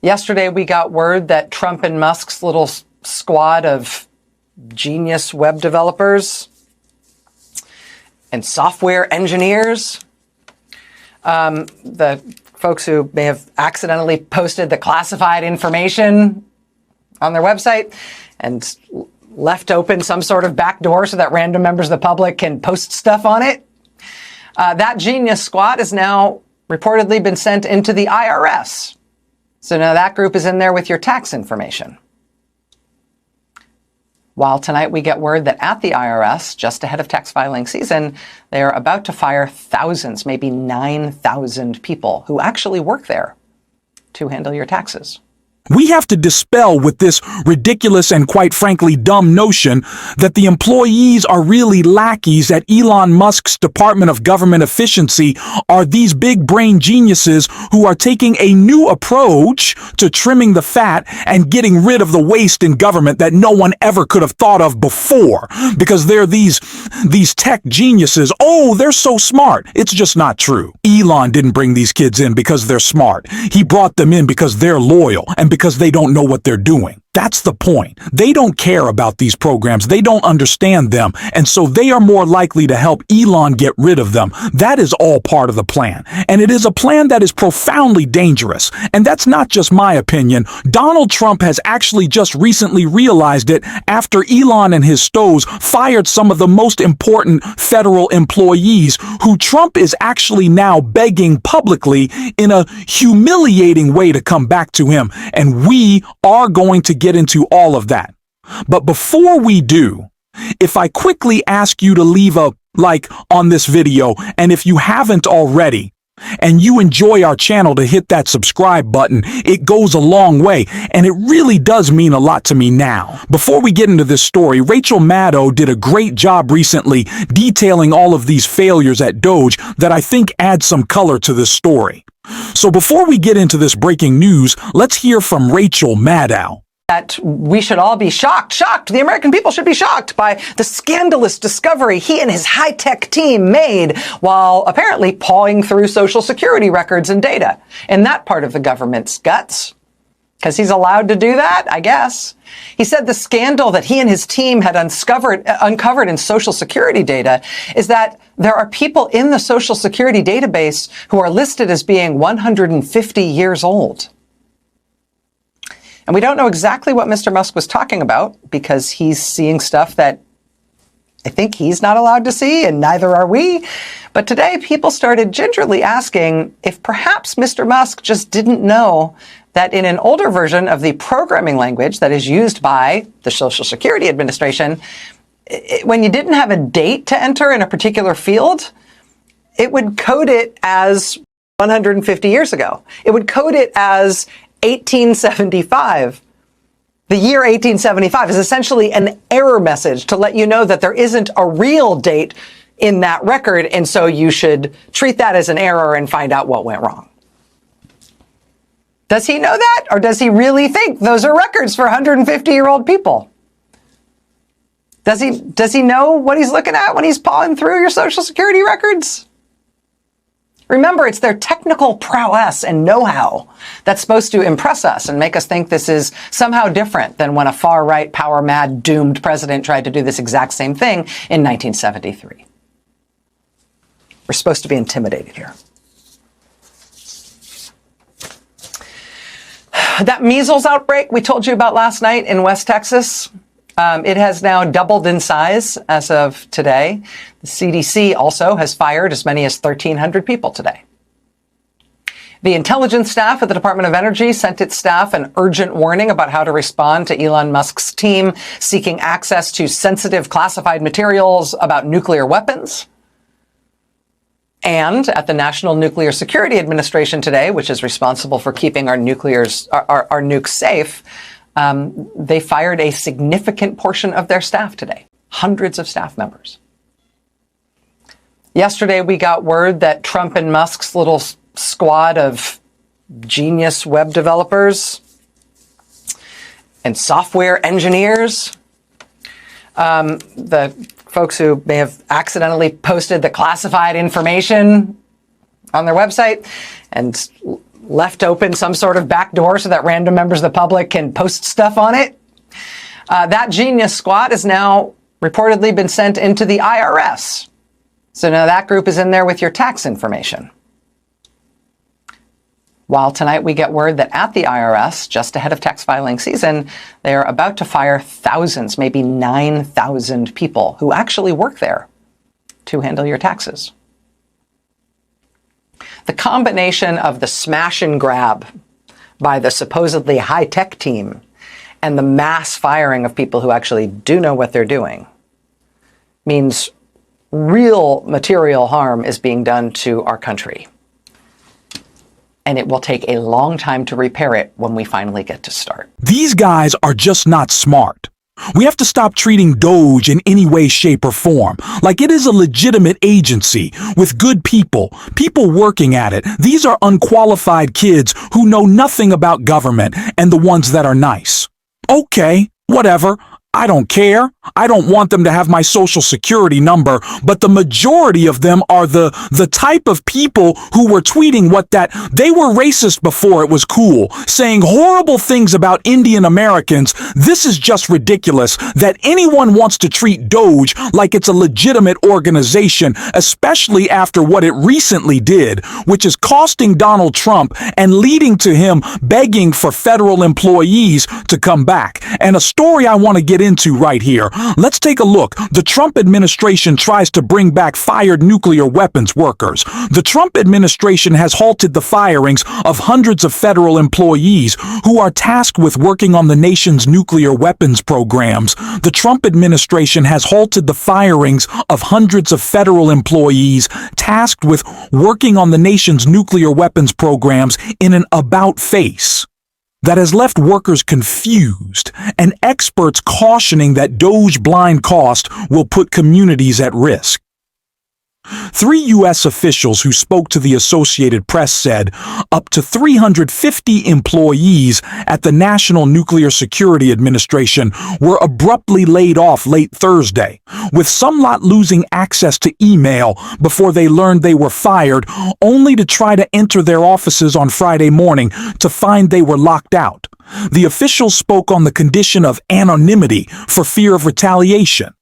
Yesterday, we got word that Trump and Musk's little squad of genius web developers and software engineers, the folks who may have accidentally posted the classified information on their website and left open some sort of back door so that random members of the public can post stuff on it. That genius squad has now reportedly been sent into the IRS. So now that group is in there with your tax information. While tonight we get word that at the IRS, just ahead of tax filing season, they are about to fire thousands, maybe 9,000 people who actually work there to handle your taxes. We have to dispel with this ridiculous and quite frankly dumb notion that the employees are really lackeys at Elon Musk's Department of Government Efficiency are these big brain geniuses who are taking a new approach to trimming the fat and getting rid of the waste in government that no one ever could have thought of before because they're these tech geniuses. Oh, they're so smart. It's just not true. Elon didn't bring these kids in because they're smart. He brought them in because they're loyal and because they don't know what they're doing. That's the point. They don't care about these programs. They don't understand them. And so they are more likely to help Elon get rid of them. That is all part of the plan. And it is a plan that is profoundly dangerous. And that's not just my opinion. Donald Trump has actually just recently realized it after Elon and his stows fired some of the most important federal employees who Trump is actually now begging publicly in a humiliating way to come back to him. And we are going to get into all of that. But before we do, if I quickly ask you to leave a like on this video, and if you haven't already, and you enjoy our channel, to hit that subscribe button. It goes a long way, and it really does mean a lot to me now. Before we get into this story, Rachel Maddow did a great job recently detailing all of these failures at DOGE that I think adds some color to this story. So before we get into this breaking news, let's hear from Rachel Maddow. That we should all be shocked. The American people should be shocked by the scandalous discovery he and his high-tech team made while apparently pawing through Social Security records and data in that part of the government's guts. Because he's allowed to do that, I guess. He said the scandal that he and his team had uncovered in Social Security data is that there are people in the Social Security database who are listed as being 150 years old. And we don't know exactly what Mr. Musk was talking about because he's seeing stuff that I think he's not allowed to see, and neither are we. But today, people started gingerly asking if perhaps Mr. Musk just didn't know that in an older version of the programming language that is used by the Social Security Administration, when you didn't have a date to enter in a particular field, it would code it as 150 years ago. It would code it as 1875. The year 1875 is essentially an error message to let you know that there isn't a real date in that record, and so you should treat that as an error and find out what went wrong. Does he know that, or does he really think those are records for 150-year-old people? Does he know what he's looking at when he's pawing through your Social Security records? Remember, it's their technical prowess and know-how that's supposed to impress us and make us think this is somehow different than when a far-right, power-mad, doomed president tried to do this exact same thing in 1973. We're supposed to be intimidated here. That measles outbreak we told you about last night in West Texas, it has now doubled in size as of today. The CDC also has fired as many as 1,300 people today. The intelligence staff at the Department of Energy sent its staff an urgent warning about how to respond to Elon Musk's team seeking access to sensitive classified materials about nuclear weapons. And at the National Nuclear Security Administration today, which is responsible for keeping our nukes safe, they fired a significant portion of their staff today, hundreds of staff members. Yesterday, we got word that Trump and Musk's little squad of genius web developers and software engineers, the folks who may have accidentally posted the classified information on their website and left open some sort of back door so that random members of the public can post stuff on it. That genius squad has now reportedly been sent into the IRS. So now that group is in there with your tax information. While tonight we get word that at the IRS, just ahead of tax filing season, they are about to fire thousands, maybe 9,000 people who actually work there to handle your taxes. The combination of the smash and grab by the supposedly high-tech team and the mass firing of people who actually do know what they're doing means real material harm is being done to our country. And it will take a long time to repair it when we finally get to start. These guys are just not smart. We have to stop treating DOGE in any way, shape, or form like it is a legitimate agency with good people working at it. These are unqualified kids who know nothing about government and the ones that are nice. Okay, whatever. I don't care. I don't want them to have my social security number, but the majority of them are the type of people who were tweeting they were racist before it was cool, saying horrible things about Indian Americans. This is just ridiculous that anyone wants to treat DOGE like it's a legitimate organization, especially after what it recently did, which is costing Donald Trump and leading to him begging for federal employees to come back. And a story I want to get into right here. Let's take a look. The Trump administration tries to bring back fired nuclear weapons workers. The Trump administration has halted the firings of hundreds of federal employees who are tasked with working on the nation's nuclear weapons programs. The Trump administration has halted the firings of hundreds of federal employees tasked with working on the nation's nuclear weapons programs in an about-face that has left workers confused and experts cautioning that DOGE blind cost will put communities at risk. 3 U.S. officials who spoke to the Associated Press said up to 350 employees at the National Nuclear Security Administration were abruptly laid off late Thursday, with some lot losing access to email before they learned they were fired, only to try to enter their offices on Friday morning to find they were locked out. The officials spoke on the condition of anonymity for fear of retaliation.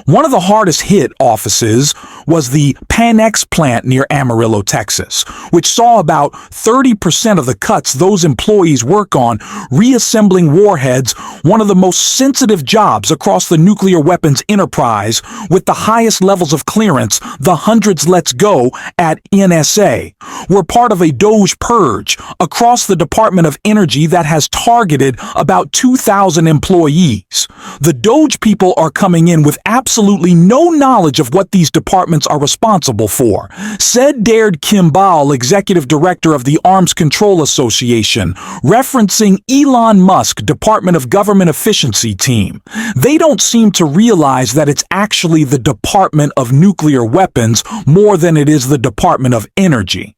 One of the hardest hit offices was the Pan-X plant near Amarillo, Texas, which saw about 30% of the cuts those employees work on, reassembling warheads, one of the most sensitive jobs across the nuclear weapons enterprise, with the highest levels of clearance, the hundreds let's go at NSA, were part of a DOGE purge across the Department of Energy that has targeted about 2,000 employees. The DOGE people are coming in with absolutely no knowledge of what these departments are responsible for, said Dared Kimball, executive director of the Arms Control Association, referencing Elon Musk Department of Government Efficiency team. They don't seem to realize that it's actually the Department of Nuclear Weapons more than it is the Department of Energy.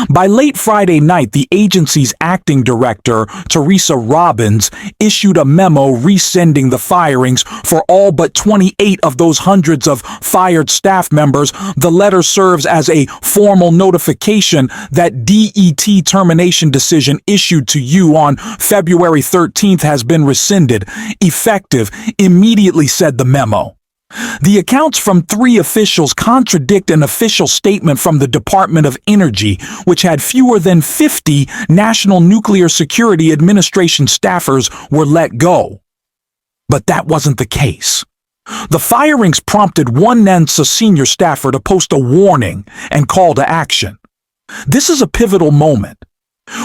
By late Friday night, the agency's acting director, Teresa Robbins, issued a memo rescinding the firings for all but 28 of those hundreds of fired staff members. The letter serves as a formal notification that DET termination decision issued to you on February 13th has been rescinded, effective immediately, said the memo. The accounts from 3 officials contradict an official statement from the Department of Energy, which had fewer than 50 National Nuclear Security Administration staffers were let go. But that wasn't the case. The firings prompted one NANSA senior staffer to post a warning and call to action. This is a pivotal moment.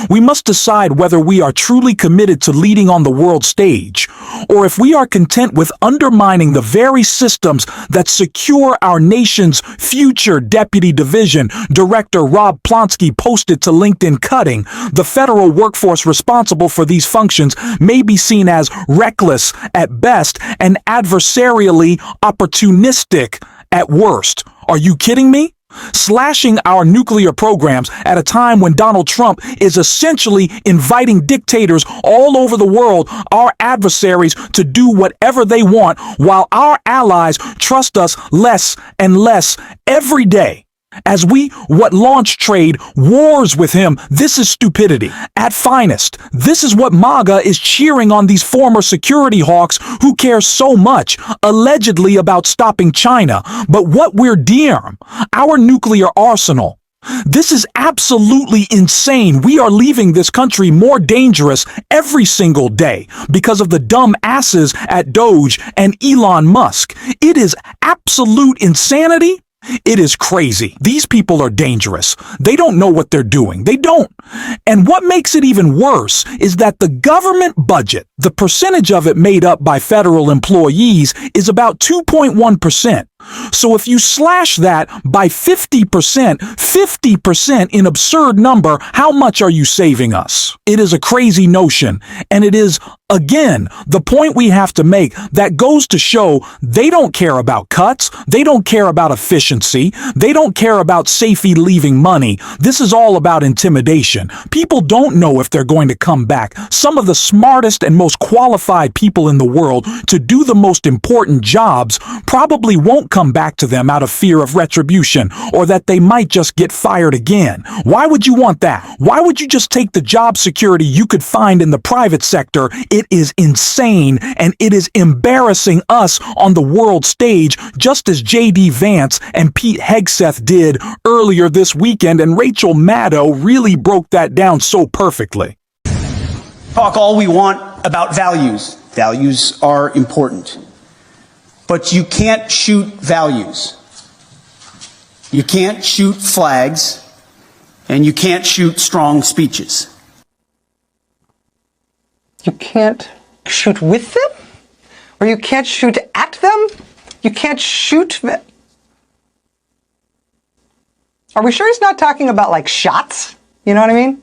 We must decide whether we are truly committed to leading on the world stage, or if we are content with undermining the very systems that secure our nation's future. Deputy Division Director Rob Plonsky posted to LinkedIn, cutting the federal workforce responsible for these functions may be seen as reckless at best and adversarially opportunistic at worst. Are you kidding me? Slashing our nuclear programs at a time when Donald Trump is essentially inviting dictators all over the world, our adversaries, to do whatever they want, while our allies trust us less and less every day. As what launch trade wars with him, this is stupidity at finest. This is what MAGA is cheering on these former security hawks who care so much, allegedly, about stopping China. But what we're dear, our nuclear arsenal. This is absolutely insane. We are leaving this country more dangerous every single day because of the dumb asses at DOGE and Elon Musk. It is absolute insanity. It is crazy. These people are dangerous. They don't know what they're doing. They don't. And what makes it even worse is that the government budget, the percentage of it made up by federal employees, is about 2.1%. So if you slash that by 50% in absurd number, how much are you saving us? It is a crazy notion, and it is, again, the point we have to make that goes to show they don't care about cuts, they don't care about efficiency, they don't care about safely leaving money. This is all about intimidation. People don't know if they're going to come back. Some of the smartest and most qualified people in the world to do the most important jobs probably won't come back to them out of fear of retribution, or that they might just get fired again. Why would you want that? Why would you just take the job security you could find in the private sector? It is insane, and it is embarrassing us on the world stage, just as J.D. Vance and Pete Hegseth did earlier this weekend, and Rachel Maddow really broke that down so perfectly. Talk all we want about values. Values are important. But you can't shoot values. You can't shoot flags, and you can't shoot strong speeches. You can't shoot with them? Or you can't shoot at them? You can't shoot... Are we sure he's not talking about, like, shots? You know what I mean?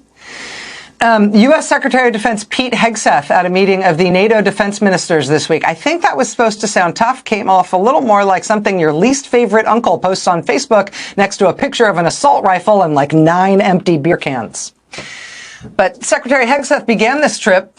U.S. Secretary of Defense Pete Hegseth at a meeting of the NATO defense ministers this week. I think that was supposed to sound tough, came off a little more like something your least favorite uncle posts on Facebook next to a picture of an assault rifle and like 9 empty beer cans. But Secretary Hegseth began this trip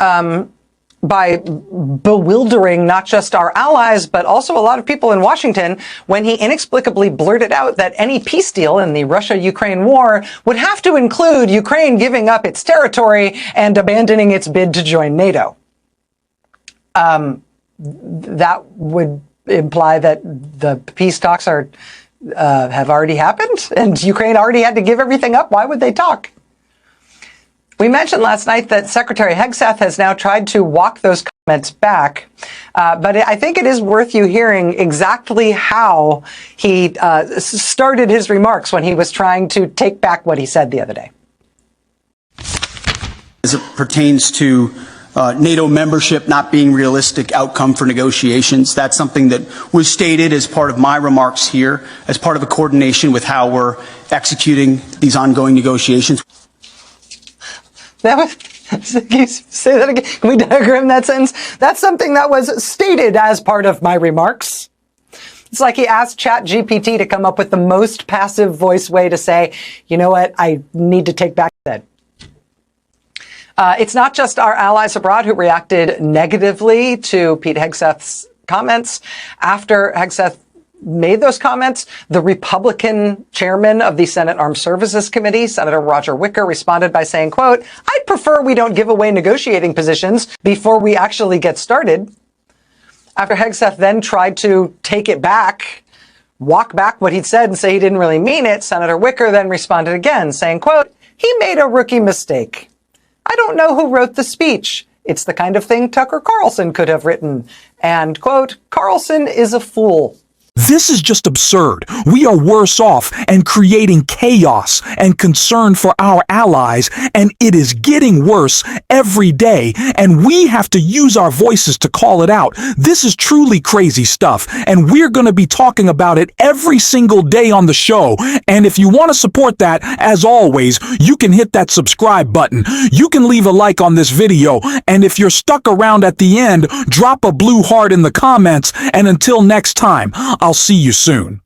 by bewildering not just our allies, but also a lot of people in Washington when he inexplicably blurted out that any peace deal in the Russia-Ukraine war would have to include Ukraine giving up its territory and abandoning its bid to join NATO. That would imply that the peace talks have already happened and Ukraine already had to give everything up. Why would they talk? We mentioned last night that Secretary Hegseth has now tried to walk those comments back, but I think it is worth you hearing exactly how he started his remarks when he was trying to take back what he said the other day. As it pertains to NATO membership not being realistic outcome for negotiations, that's something that was stated as part of my remarks here, as part of a coordination with how we're executing these ongoing negotiations. That was, can you say that again? Can we diagram that sentence? That's something that was stated as part of my remarks. It's like he asked ChatGPT to come up with the most passive voice way to say, you know what, I need to take back that. It's not just our allies abroad who reacted negatively to Pete Hegseth's comments. After Hegseth made those comments, the Republican chairman of the Senate Armed Services Committee, Senator Roger Wicker, responded by saying, quote, "I'd prefer we don't give away negotiating positions before we actually get started." After Hegseth then tried to take it back, walk back what he'd said and say he didn't really mean it, Senator Wicker then responded again, saying, quote, "He made a rookie mistake. I don't know who wrote the speech. It's the kind of thing Tucker Carlson could have written. And, quote, Carlson is a fool." This is just absurd. We are worse off and creating chaos and concern for our allies, and it is getting worse every day, and we have to use our voices to call it out. This is truly crazy stuff, and we're going to be talking about it every single day on the show. And if you want to support that, as always, you can hit that subscribe button. You can leave a like on this video, and if you're stuck around at the end, drop a blue heart in the comments, and until next time, I'll see you soon.